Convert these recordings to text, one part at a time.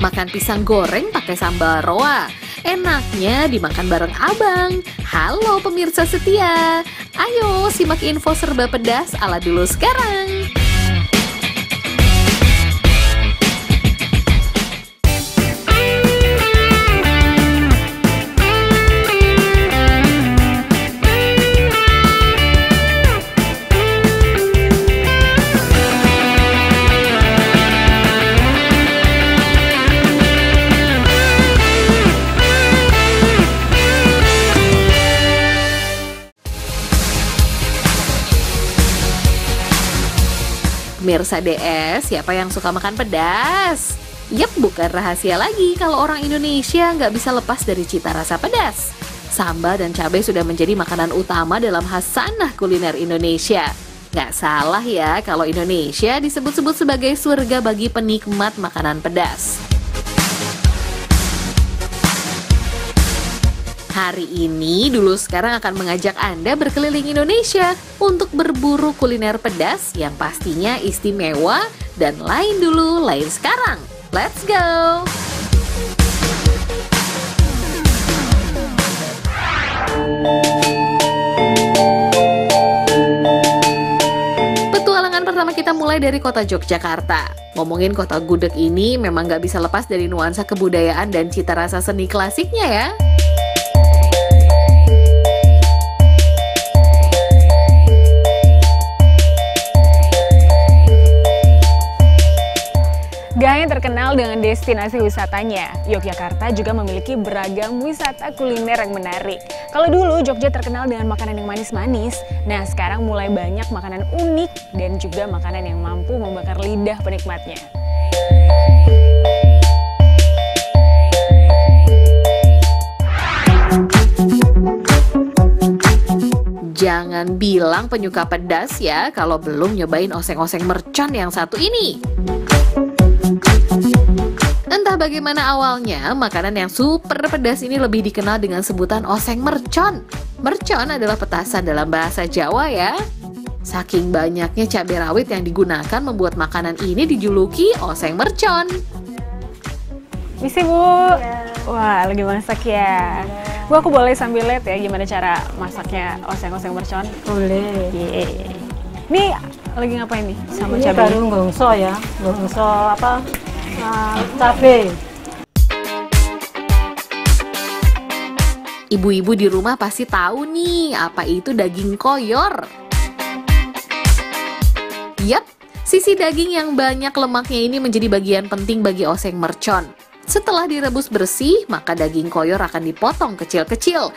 Makan pisang goreng pakai sambal roa. Enaknya dimakan bareng abang. Halo pemirsa setia. Ayo simak info serba pedas ala dulu sekarang. Pemirsa DS, siapa yang suka makan pedas? Yap, bukan rahasia lagi kalau orang Indonesia nggak bisa lepas dari cita rasa pedas. Sambal dan cabai sudah menjadi makanan utama dalam khasanah kuliner Indonesia. Nggak salah ya kalau Indonesia disebut-sebut sebagai surga bagi penikmat makanan pedas. Hari ini Dulu Sekarang akan mengajak Anda berkeliling Indonesia untuk berburu kuliner pedas yang pastinya istimewa dan lain dulu, lain sekarang. Let's go! Petualangan pertama kita mulai dari kota Yogyakarta. Ngomongin kota gudeg ini memang gak bisa lepas dari nuansa kebudayaan dan cita rasa seni klasiknya ya. Gak hanya terkenal dengan destinasi wisatanya, Yogyakarta juga memiliki beragam wisata kuliner yang menarik. Kalau dulu Jogja terkenal dengan makanan yang manis-manis, nah sekarang mulai banyak makanan unik dan juga makanan yang mampu membakar lidah penikmatnya. Jangan bilang penyuka pedas ya kalau belum nyobain oseng-oseng mercon yang satu ini. Entah bagaimana awalnya, makanan yang super pedas ini lebih dikenal dengan sebutan oseng mercon. Mercon adalah petasan dalam bahasa Jawa ya. Saking banyaknya cabai rawit yang digunakan membuat makanan ini dijuluki oseng mercon. Misi Bu, wah lagi masak ya. Bu, aku boleh sambil lihat ya gimana cara masaknya oseng-oseng mercon? Boleh. Ini lagi ngapain nih sama Ini cabai? baru nggongso ya, nggongso apa? Cabai. Ibu-ibu di rumah pasti tahu nih apa itu daging koyor. Yap, sisi daging yang banyak lemaknya ini menjadi bagian penting bagi oseng mercon. Setelah direbus bersih, maka daging koyor akan dipotong kecil-kecil.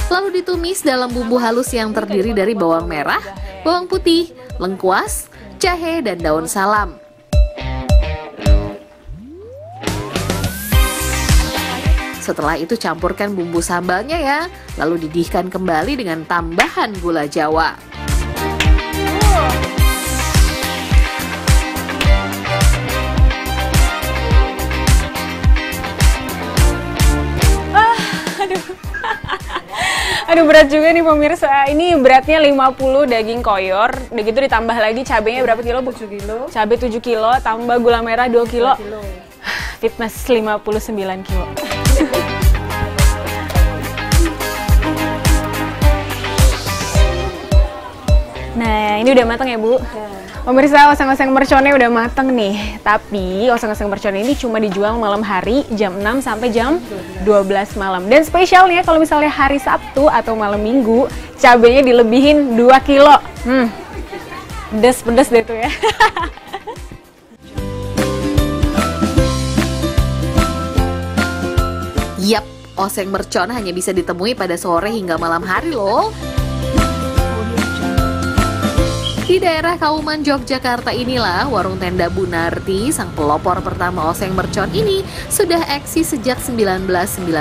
Lalu ditumis dalam bumbu halus yang terdiri dari bawang merah, bawang putih, lengkuas, jahe, dan daun salam. Setelah itu campurkan bumbu sambalnya ya, lalu didihkan kembali dengan tambahan gula Jawa. Aduh berat juga nih pemirsa, ini beratnya 50 daging koyor, udah gitu ditambah lagi cabenya berapa kilo Bu? 7 kilo. Cabai 7 kilo, tambah gula merah 2 kilo, 2 kilo. fitness 59 kilo. Nah ini udah matang ya Bu? Pemirsa, oseng-oseng merconnya udah mateng nih. Tapi oseng-oseng mercon ini cuma dijual malam hari jam 6 sampai jam 12 malam. Dan spesialnya kalau misalnya hari Sabtu atau malam Minggu, cabenya dilebihin 2 kilo. Pedes-pedes deh tuh ya. Yap, oseng mercon hanya bisa ditemui pada sore hingga malam hari loh. Di daerah Kauman Yogyakarta inilah warung tenda Bu Narti, sang pelopor pertama oseng mercon ini, sudah eksis sejak 1998.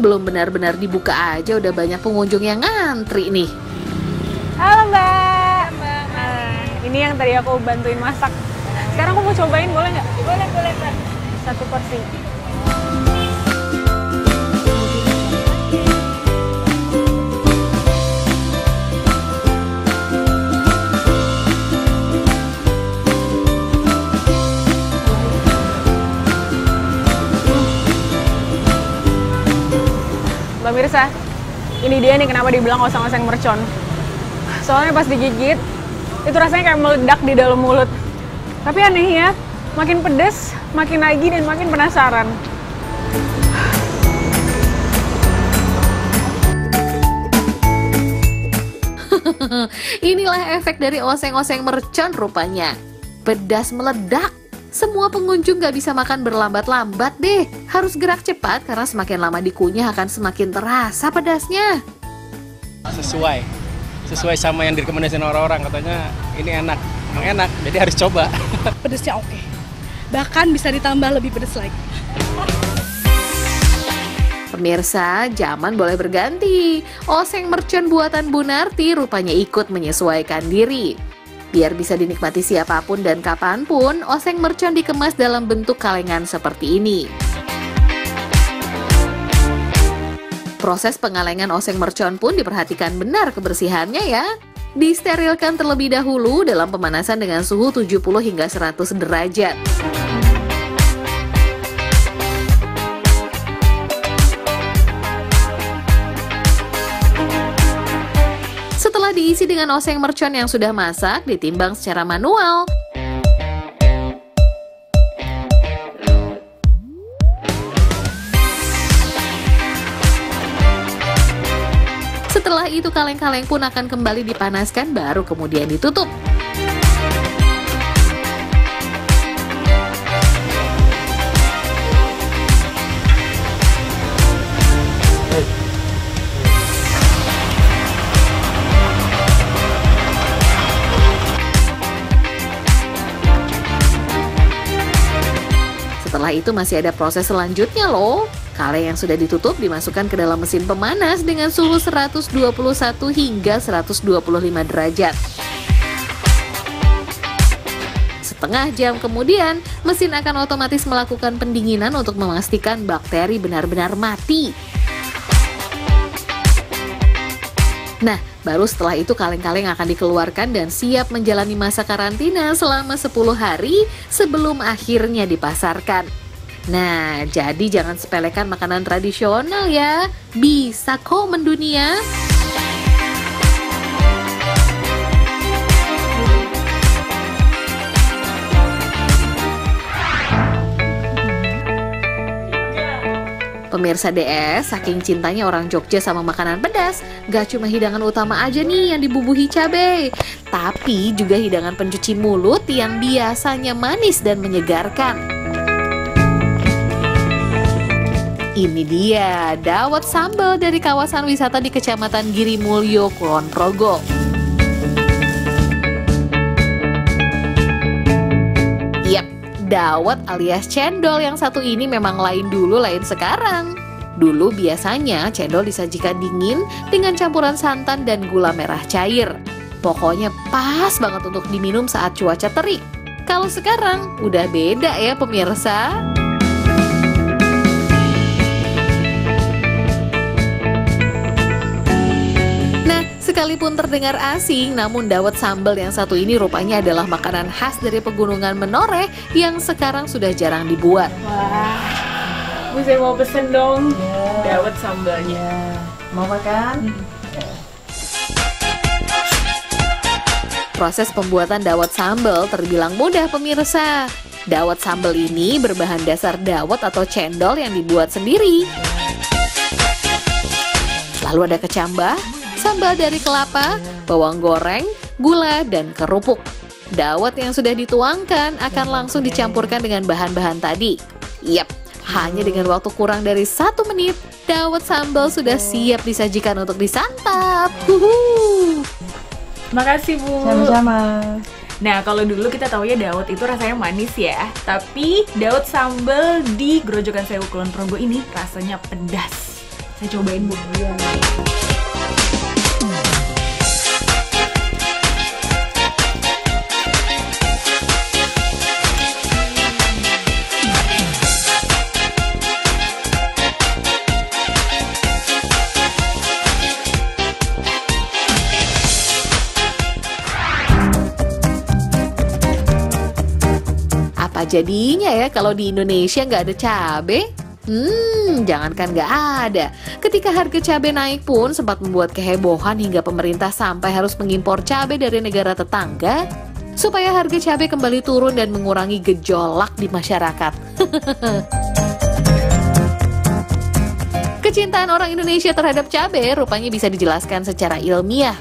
Belum benar-benar dibuka aja udah banyak pengunjung yang ngantri nih. Halo Mbak. Nah, ini yang tadi aku bantuin masak. Sekarang aku mau cobain, boleh nggak? Boleh Mbak. 1 porsi. Pemirsa, ini dia nih kenapa dibilang oseng-oseng mercon. Soalnya pas digigit, itu rasanya kayak meledak di dalam mulut. Tapi anehnya, makin pedes, makin nagih dan makin penasaran. Inilah efek dari oseng-oseng mercon rupanya. Pedas meledak. Semua pengunjung gak bisa makan berlambat-lambat deh. Harus gerak cepat karena semakin lama dikunyah akan semakin terasa pedasnya. Sesuai sama yang direkomendasikan orang-orang, katanya ini enak. Emang enak, jadi harus coba. Pedesnya oke. Bahkan bisa ditambah lebih pedes lagi. Pemirsa, zaman boleh berganti. Oseng mercon buatan Bu Narti rupanya ikut menyesuaikan diri. Biar bisa dinikmati siapapun dan kapanpun, oseng mercon dikemas dalam bentuk kalengan seperti ini. Proses pengalengan oseng mercon pun diperhatikan benar kebersihannya ya. Disterilkan terlebih dahulu dalam pemanasan dengan suhu 70 hingga 100 derajat. Setelah diisi dengan oseng mercon yang sudah masak, ditimbang secara manual. Setelah itu kaleng-kaleng pun akan kembali dipanaskan, baru kemudian ditutup. Setelah itu masih ada proses selanjutnya loh. Kaleng yang sudah ditutup dimasukkan ke dalam mesin pemanas dengan suhu 121 hingga 125 derajat. Setengah jam kemudian, mesin akan otomatis melakukan pendinginan untuk memastikan bakteri benar-benar mati. Nah, baru setelah itu kaleng-kaleng akan dikeluarkan dan siap menjalani masa karantina selama 10 hari sebelum akhirnya dipasarkan. Nah, jadi jangan sepelekan makanan tradisional ya. Bisa kok mendunia. Pemirsa DS, saking cintanya orang Jogja sama makanan pedas, gak cuma hidangan utama aja nih yang dibubuhi cabai, tapi juga hidangan pencuci mulut yang biasanya manis dan menyegarkan. Ini dia, dawet sambal dari kawasan wisata di Kecamatan Girimulyo, Kulon Progo. Yap, dawet alias cendol yang satu ini memang lain dulu, lain sekarang. Dulu biasanya cendol disajikan dingin dengan campuran santan dan gula merah cair. Pokoknya pas banget untuk diminum saat cuaca terik. Kalau sekarang udah beda ya pemirsa. Sekalipun terdengar asing, namun dawet sambal yang satu ini rupanya adalah makanan khas dari pegunungan Menoreh yang sekarang sudah jarang dibuat. Wah, Bu saya mau pesen dong dawet sambalnya. Mau makan? Proses pembuatan dawet sambal terbilang mudah pemirsa. Dawet sambal ini berbahan dasar dawet atau cendol yang dibuat sendiri. Lalu ada kecambah, sambal dari kelapa, bawang goreng, gula, dan kerupuk. Dawet yang sudah dituangkan akan langsung dicampurkan dengan bahan-bahan tadi. Yap, hanya dengan waktu kurang dari 1 menit, dawet sambal sudah siap disajikan untuk disantap. Makasih Bu. Sama-sama. Nah, kalau dulu kita tahu ya dawet itu rasanya manis ya. Tapi dawet sambal di Grojogan Sewu Kulon Progo ini rasanya pedas. Saya cobain Bu. Apa jadinya ya kalau di Indonesia nggak ada cabai? Jangankan nggak ada. Ketika harga cabai naik pun sempat membuat kehebohan hingga pemerintah sampai harus mengimpor cabai dari negara tetangga supaya harga cabai kembali turun dan mengurangi gejolak di masyarakat. Kecintaan orang Indonesia terhadap cabai rupanya bisa dijelaskan secara ilmiah.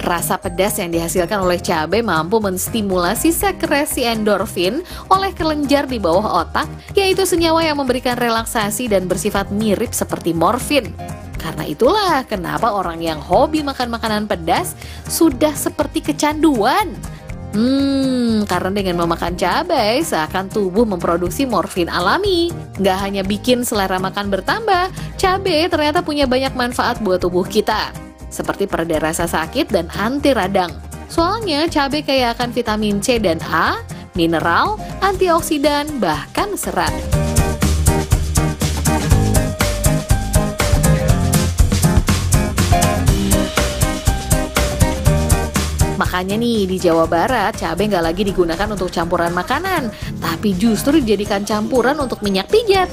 Rasa pedas yang dihasilkan oleh cabai mampu menstimulasi sekresi endorfin oleh kelenjar di bawah otak, yaitu senyawa yang memberikan relaksasi dan bersifat mirip seperti morfin. Karena itulah kenapa orang yang hobi makan makanan pedas sudah seperti kecanduan. Karena dengan memakan cabai, seakan tubuh memproduksi morfin alami. Nggak hanya bikin selera makan bertambah, cabai ternyata punya banyak manfaat buat tubuh kita. Seperti pereda rasa sakit dan anti radang. Soalnya cabai kaya akan vitamin C dan A, mineral, antioksidan, bahkan serat. Makanya nih, di Jawa Barat, cabai nggak lagi digunakan untuk campuran makanan, tapi justru dijadikan campuran untuk minyak pijat.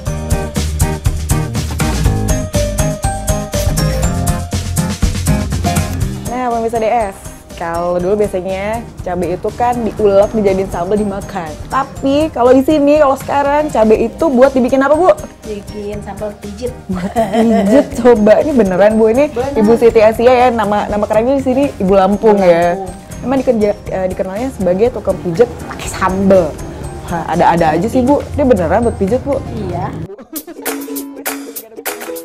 Nah, pemirsa DS, kalau dulu biasanya cabai itu kan diulek, dijadiin sambal, dimakan. Tapi kalau di sini, kalau sekarang cabai itu buat dibikin apa, Bu? Bikin sambal pijit. Pijit, coba. Ini beneran, Bu. Ini Ibu Siti Asia ya, nama kerennya di sini Ibu Lampung ya. Memang dikenalnya sebagai tukang pijat pakai sambal. Ada-ada aja sih, Bu. Dia beneran buat pijat, Bu? Iya.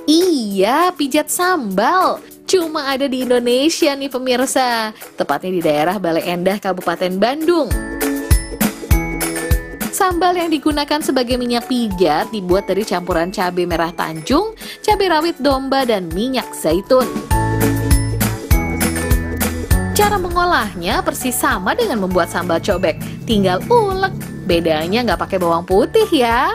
Iya, pijat sambal. Cuma ada di Indonesia nih pemirsa, tepatnya di daerah Bale Endah, Kabupaten Bandung. Sambal yang digunakan sebagai minyak pijat dibuat dari campuran cabai merah Tanjung, cabai rawit domba, dan minyak zaitun. Cara mengolahnya persis sama dengan membuat sambal cobek, tinggal ulek. Bedanya nggak pakai bawang putih ya.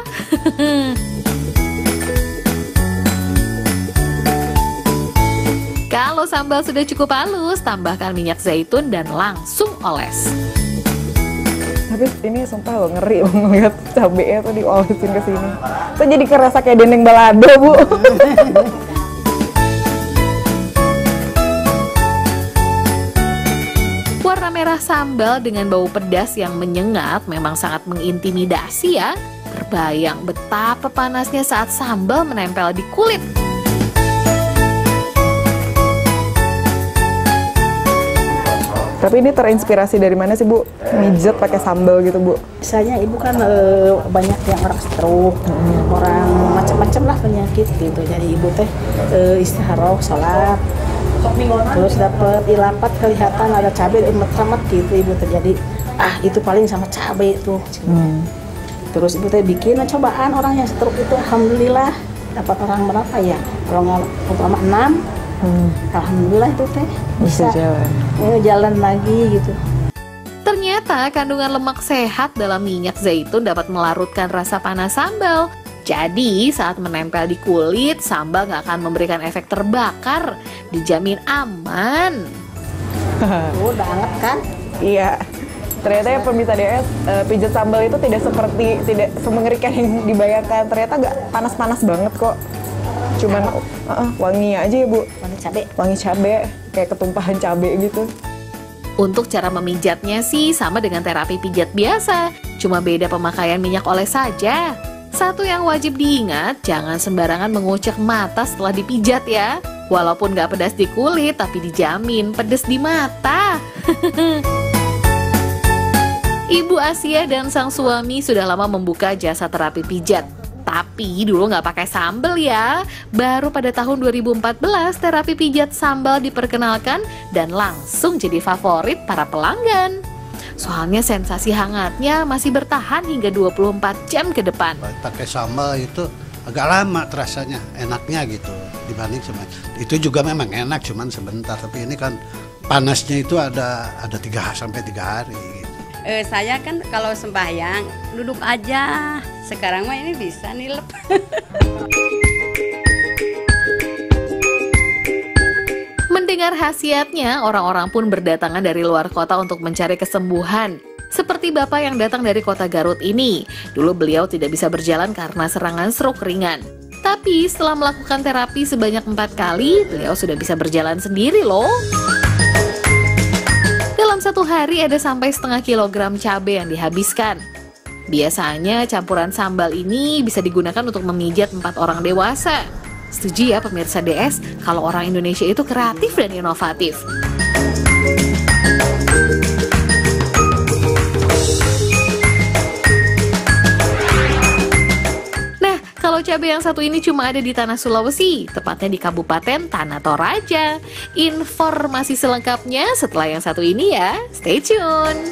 Kalau sambal sudah cukup halus, tambahkan minyak zaitun dan langsung oles. Tapi ini sumpah loh, ngeri loh ngeliat cabenya tuh diolesin ke sini. Tuh jadi kerasa kayak dendeng balado, Bu. Warna merah sambal dengan bau pedas yang menyengat memang sangat mengintimidasi ya. Terbayang betapa panasnya saat sambal menempel di kulit. Tapi ini terinspirasi dari mana sih, Bu? Mijet pakai sambal gitu, Bu? Misalnya ibu kan banyak yang orang stroke, orang macam-macam lah penyakit gitu. Jadi ibu teh istirahat, sholat, terus dapat ilapat kelihatan ada cabai emet-emet gitu ibu teh. Jadi itu paling sama cabai itu. Terus ibu teh bikin cobaan orang yang stroke itu, alhamdulillah dapat orang berapa ya? Kalau nggak umpama 6. Alhamdulillah itu teh bisa jalan lagi gitu. Ternyata kandungan lemak sehat dalam minyak zaitun dapat melarutkan rasa panas sambal. Jadi saat menempel di kulit, sambal nggak akan memberikan efek terbakar. Dijamin aman. Udah anget kan? Iya. Ternyata ya pemirsa DS, pijat sambal itu tidak semengerikan yang dibayangkan. Ternyata nggak panas-panas banget kok. Cuman wangi aja ya, Bu. Wangi cabai, kayak ketumpahan cabai gitu. Untuk cara memijatnya sih sama dengan terapi pijat biasa, cuma beda pemakaian minyak oles saja. Satu yang wajib diingat, jangan sembarangan mengucek mata setelah dipijat ya. Walaupun nggak pedas di kulit, tapi dijamin pedas di mata. Ibu Asia dan sang suami sudah lama membuka jasa terapi pijat. Tapi dulu nggak pakai sambal ya. Baru pada tahun 2014 terapi pijat sambal diperkenalkan dan langsung jadi favorit para pelanggan. Soalnya sensasi hangatnya masih bertahan hingga 24 jam ke depan. Pakai sambal itu agak lama terasanya, enaknya gitu dibanding sama. Itu juga memang enak, cuman sebentar. Tapi ini kan panasnya itu ada 3 sampai 3 hari. Gitu. Saya kan kalau sembahyang duduk aja. Sekarang mah ini bisa nilep. Mendengar khasiatnya, orang-orang pun berdatangan dari luar kota untuk mencari kesembuhan. Seperti bapak yang datang dari kota Garut ini. Dulu beliau tidak bisa berjalan karena serangan stroke ringan. Tapi setelah melakukan terapi sebanyak 4 kali, beliau sudah bisa berjalan sendiri loh. Dalam satu hari ada sampai setengah kilogram cabai yang dihabiskan. Biasanya campuran sambal ini bisa digunakan untuk memijat 4 orang dewasa. Setuju ya pemirsa DS, kalau orang Indonesia itu kreatif dan inovatif. Kalau cabai yang satu ini cuma ada di tanah Sulawesi, tepatnya di Kabupaten Tanah Toraja. Informasi selengkapnya setelah yang satu ini ya. Stay tune!